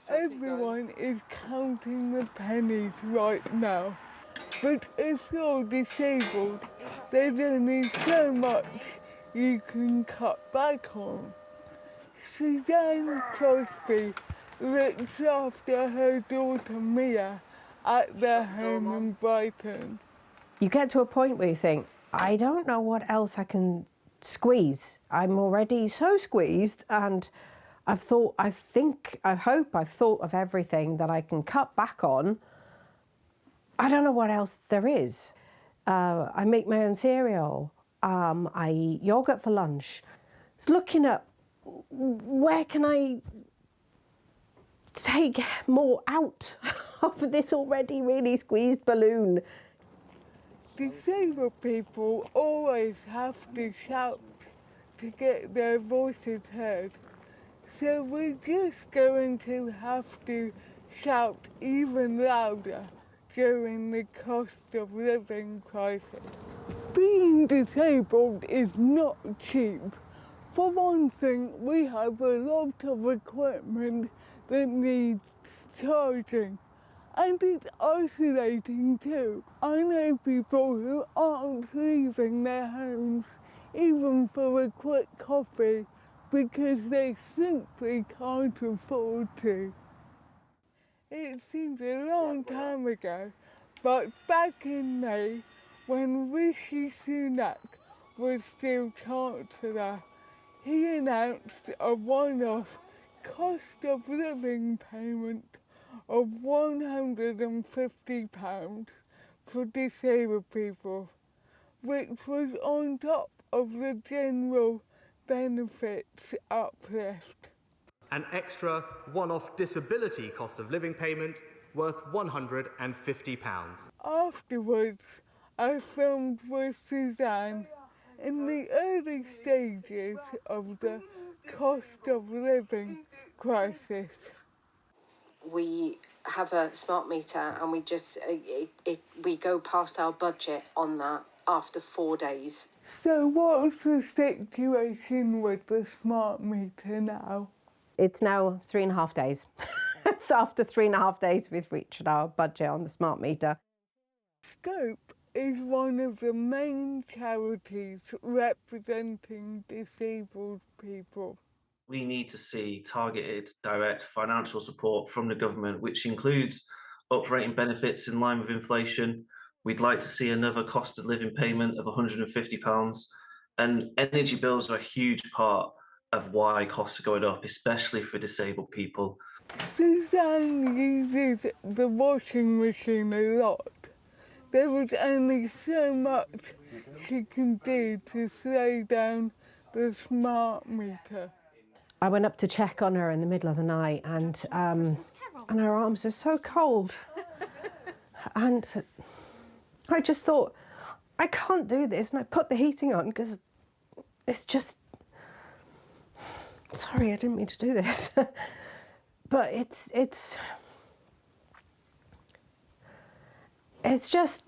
Everyone is counting the pennies right now. But if you're disabled, there's only so much you can cut back on. Suzanne Crosby looks after her daughter Mia at their home in Brighton. You get to a point where you think, I don't know what else I can squeeze. I'm already so squeezed, and I hope I've thought of everything that I can cut back on. I don't know what else there is. I make my own cereal. I eat yogurt for lunch. It's looking at where can I take more out of this already really squeezed balloon. Disabled people always have to shout to get their voices heard. So we're just going to have to shout even louder during the cost of living crisis. Being disabled is not cheap. For one thing, we have a lot of equipment that needs charging, and it's isolating too. I know people who aren't leaving their homes even for a quick coffee because they simply can't afford to. It seems a long time ago, but back in May, when Rishi Sunak was still Chancellor, he announced a one-off cost of living payment of £150 for disabled people, which was on top of the general benefits uplift. An extra one-off disability cost of living payment worth £150. Afterwards, I filmed with Suzanne in the early stages of the cost of living crisis. We have a smart meter and we go past our budget on that after 4 days. So what's the situation with the smart meter now? It's now 3.5 days. So after 3.5 days, we've reached our budget on the smart meter. Scope is one of the main charities representing disabled people. We need to see targeted, direct financial support from the government, which includes uprating benefits in line with inflation. We'd like to see another cost of living payment of £150. And energy bills are a huge part of why costs are going up, especially for disabled people. Suzanne uses the washing machine a lot. There was only so much she can do to slow down the smart meter. I went up to check on her in the middle of the night, and her arms are so cold. And I just thought, I can't do this. And I put the heating on because it's just... Sorry, I didn't mean to do this. But it's just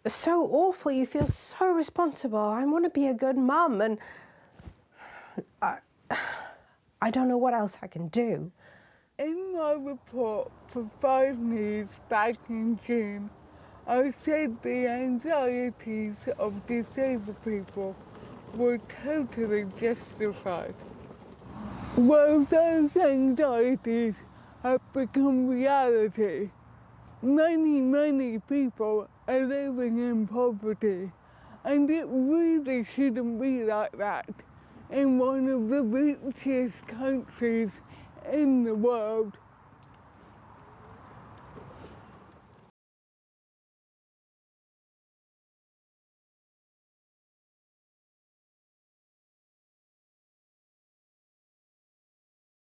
so awful. You feel so responsible. I want to be a good mum, and I don't know what else I can do. In my report for 5 News back in June, I said the anxieties of disabled people were totally justified. Well, those anxieties have become reality. Many people are living in poverty, and it really shouldn't be like that in one of the richest countries in the world.